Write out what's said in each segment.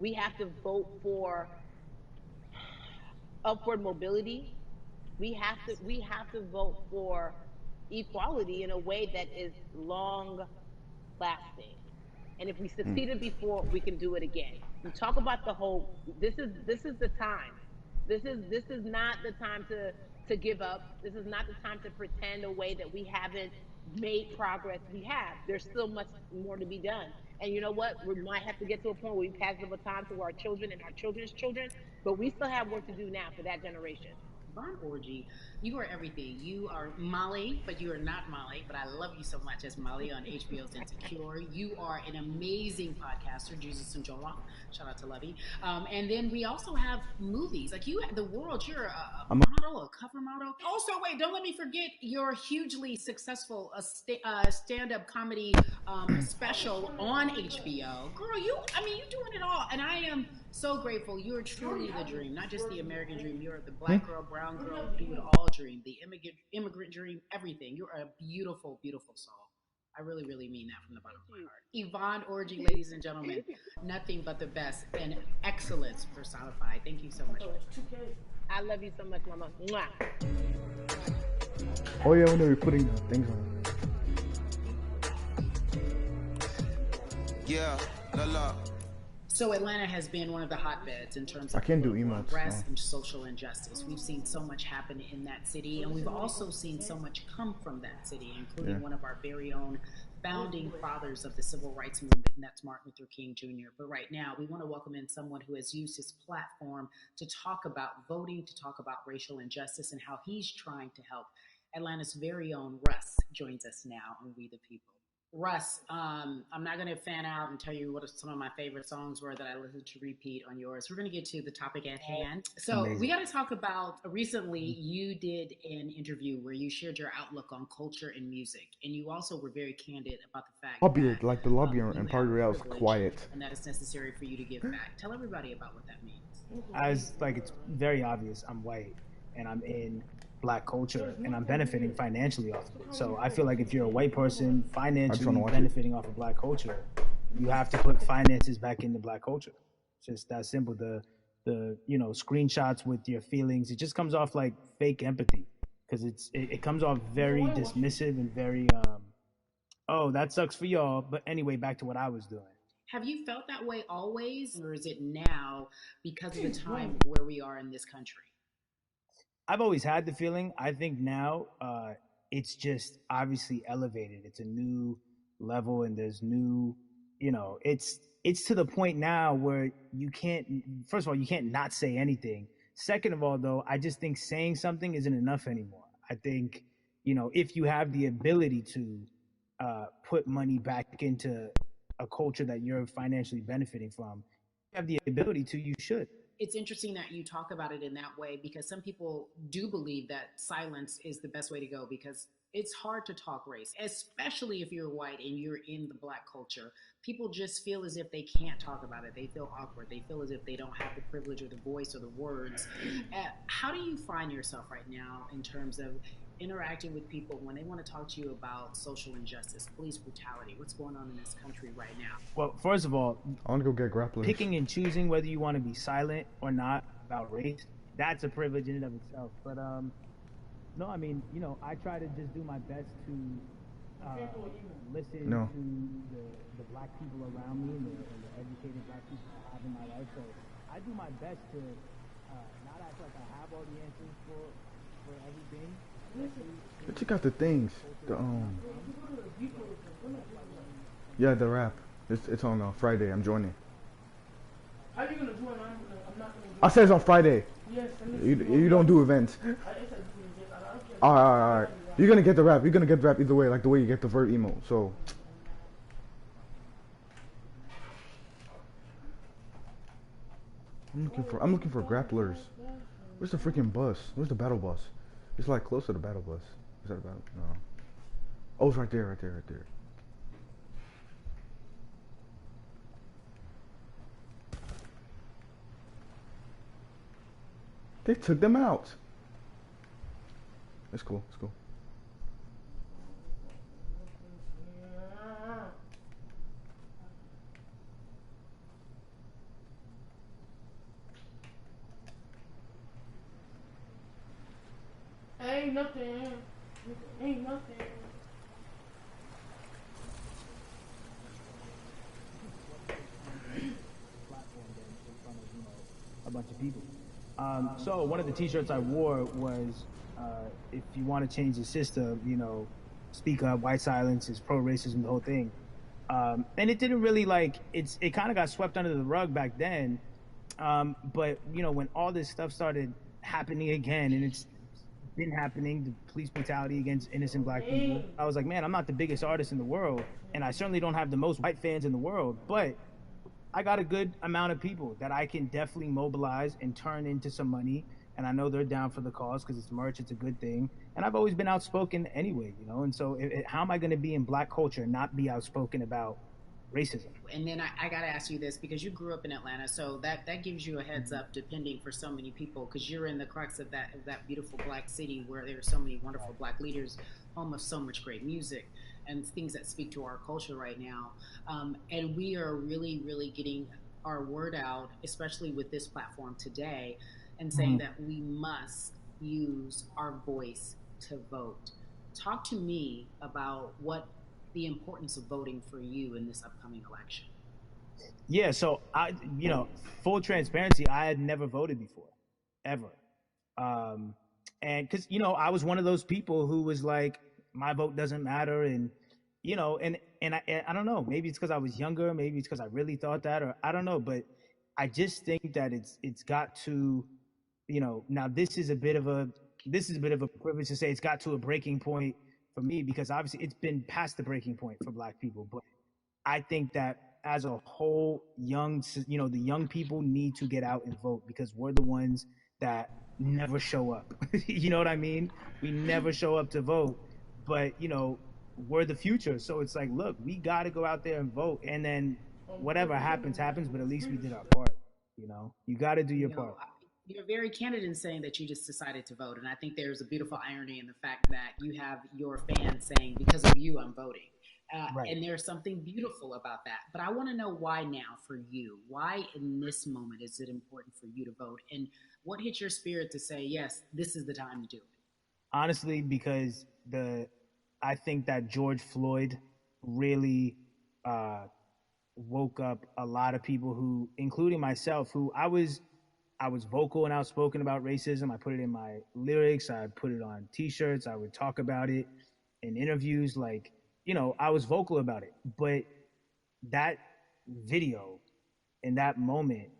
We have to vote for upward mobility. We have to vote for equality in a way that is long lasting. And if we succeeded before, we can do it again. You talk about the whole. This is the time. This is not the time to give up. This is not the time to pretend a way that we haven't made progress. We have. There's still much more to be done. And you know what? We might have to get to a point where we pass the baton to our children and our children's children, but we still have work to do now for that generation. Von Orgy, you are everything. You are Molly, but you are not Molly. But I love you so much as Molly on HBO's Insecure. You are an amazing podcaster, Jesus and Jola. Shout out to Lovey. And then we also have movies. Like you, the world. You're a I'm model, a cover model. Also, wait, don't let me forget your hugely successful stand-up comedy special on HBO. Girl, I mean, you're doing it all, and I am so grateful. You're truly the dream, not just the American dream. You're the black girl, brown girl, do it all dream, the immigrant dream, everything. You're a beautiful, beautiful soul. I really, really mean that from the bottom of my heart. Yvonne Orgy, ladies and gentlemen, nothing but the best and excellence personified. Thank you so much. I love you so much, Mama. Mwah. Oh yeah, when they were putting things on. Yeah, la la. So Atlanta has been one of the hotbeds in terms I of can't do political emotes, unrest no. and social injustice. We've seen so much happen in that city, and we've also seen so much come from that city, including Yeah. one of our very own founding fathers of the civil rights movement, and that's Martin Luther King Jr. But right now, we want to welcome in someone who has used his platform to talk about voting, to talk about racial injustice, and how he's trying to help. Atlanta's very own Russ joins us now on We the People. Russ, I'm not going to fan out and tell you what some of my favorite songs were that I listened to repeat on yours. We're going to get to the topic at hand. So Amazing. we got to talk about recently you did an interview where you shared your outlook on culture and music, and you also were very candid about the fact Lobby, that like the lobby you and have part of Royale is privilege quiet. and that it's necessary for you to give back. Tell everybody about what that means. As like it's very obvious, I'm white and I'm in black culture and I'm benefiting financially off of it. So I feel like if you're a white person financially watch it. benefiting off of black culture, you have to put finances back into black culture. It's just that simple. The screenshots with your feelings, it just comes off like fake empathy because it comes off very dismissive and very oh, that sucks for y'all. But anyway, back to what I was doing. Have you felt that way always, or is it now because of the time where we are in this country? I've always had the feeling. I think now it's just obviously elevated. It's a new level, and there's new, it's to the point now where you can't. First of all, you can't not say anything. Second of all, though, I just think saying something isn't enough anymore. I think if you have the ability to put money back into a culture that you're financially benefiting from, you have the ability to, you should. It's interesting that you talk about it in that way because some people do believe that silence is the best way to go because it's hard to talk race, especially if you're white and you're in the black culture. People just feel as if they can't talk about it. They feel awkward. They feel as if they don't have the privilege or the voice or the words. How do you find yourself right now in terms of interacting with people when they want to talk to you about social injustice, police brutality, what's going on in this country right now? Well, first of all, I want to go get grapplers. picking and choosing whether you want to be silent or not about race, that's a privilege in and of itself. But no, I mean, I try to just do my best to listen No. to the black people around me and the educated black people I have in my life. So I do my best to not act like I have all the answers for everything. But check out the things. The yeah, the rap. It's on Friday. I'm joining. How are you gonna join? I'm not gonna join. I said it's on Friday. Yes, You don't do events. Alright. You're gonna get the rap. You're gonna get the rap either way, like the way you get the vert emo. So I'm looking for grapplers. Where's the freaking bus? Where's the battle bus? It's like close to the battle bus. Is that a battle? No. Oh, it's right there, right there, right there. They took them out. It's cool. It's cool. Ain't nothing. Ain't nothing. Platform than in front of a bunch of people. So one of the T-shirts I wore was, "If you want to change the system, speak up. White silence is pro-racism. The whole thing." And it didn't really it kind of got swept under the rug back then. But when all this stuff started happening again, and it's been happening, the police brutality against innocent black people, I was like, man, I'm not the biggest artist in the world, and I certainly don't have the most white fans in the world, but I got a good amount of people that I can definitely mobilize and turn into some money. And I know they're down for the cause because it's merch, it's a good thing. And I've always been outspoken anyway, And so, how am I going to be in black culture and not be outspoken about racism? And then I got to ask you this because you grew up in Atlanta, so that gives you a heads up, depending for so many people, because you're in the crux of that beautiful black city where there are so many wonderful black leaders, home of so much great music and things that speak to our culture right now. And we are really, really getting our word out, especially with this platform today, and saying Mhm. that we must use our voice to vote. Talk to me about what the importance of voting for you in this upcoming election. Yeah, so full transparency, I had never voted before, ever. Um, and because I was one of those people who was like, my vote doesn't matter, and I don't know, maybe it's because I was younger, maybe it's because I really thought that, or I don't know, but I just think that it's got to, now this is a bit of a privilege to say it's got to a breaking point for me because obviously it's been past the breaking point for black people, but I think that as a whole, the young people need to get out and vote because we're the ones that never show up. You know what I mean? We never show up to vote, but we're the future. So it's like, look, we got to go out there and vote, and then whatever happens, happens. But at least we did our part. You got to do your You part. know, you're very candid in saying that you just decided to vote. And I think there's a beautiful irony in the fact that you have your fans saying, because of you, I'm voting. Right. And there's something beautiful about that. But I want to know why now for you? Why in this moment is it important for you to vote? And what hit your spirit to say, yes, this is the time to do it? Honestly, because I think that George Floyd really uh, woke up a lot of people who, including myself, who I was vocal and outspoken about racism. I put it in my lyrics. I put it on T-shirts. I would talk about it in interviews. I was vocal about it. But that video in that moment,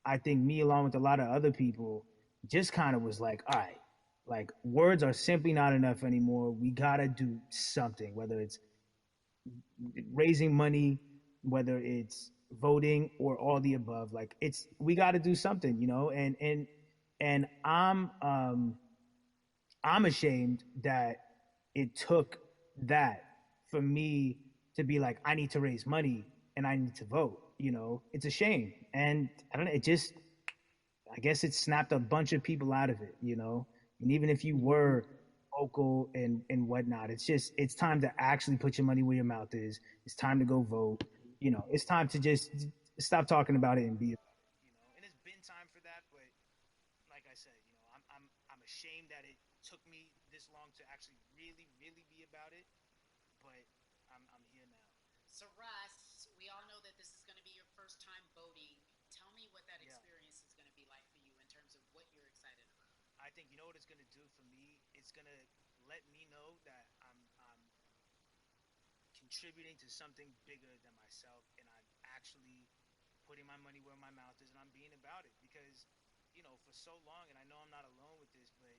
I think me along with a lot of other people just kind of was like, all right, like words are simply not enough anymore. We gotta do something, whether it's raising money, whether it's voting or all the above. Like we got to do something, and I'm ashamed that it took that for me to be like, I need to raise money and I need to vote. It's a shame, and I don't know. I guess it snapped a bunch of people out of it. And even if you were vocal and whatnot, it's time to actually put your money where your mouth is. It's time to go vote. It's time to just stop talking about it and be about it. And it's been time for that, but like I said, I'm ashamed that it took me this long to actually really really be about it, but I'm here now. So, Russ, we all know that this is going to be your first time voting. Tell me what that Yeah. experience is going to be like for you in terms of what you're excited about. I think you know what it's gonna do for me. It's gonna let me know that I'm contributing to something bigger than myself, and I'm actually putting my money where my mouth is, and I'm being about it because for so long, and I know I'm not alone with this, but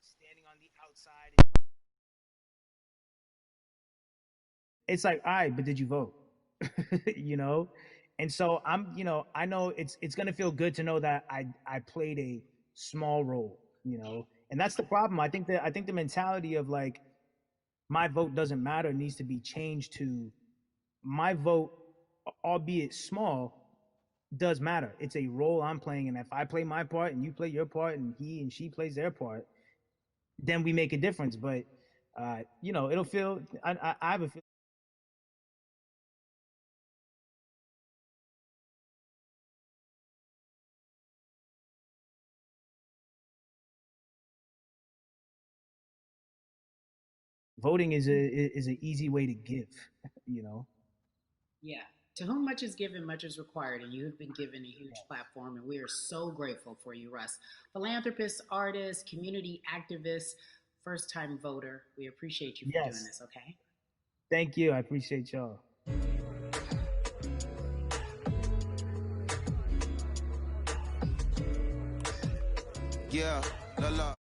standing on the outside, it's like, all right, but did you vote? you know, and so I know it's gonna feel good to know that I played a small role, and that's the problem. I think the mentality of like my vote doesn't matter needs to be changed to my vote, albeit small, does matter. It's a role I'm playing, and if I play my part and you play your part, and he and she plays their part, then we make a difference. But it'll feel. I have a feeling voting is an easy way to give, you know. Yeah. To whom much is given, much is required, and you have been given a huge platform, and we are so grateful for you, Russ. Philanthropist, artist, community activist, first time voter. We appreciate you for doing Yes. this, okay? Thank you. I appreciate y'all. Yeah, la la.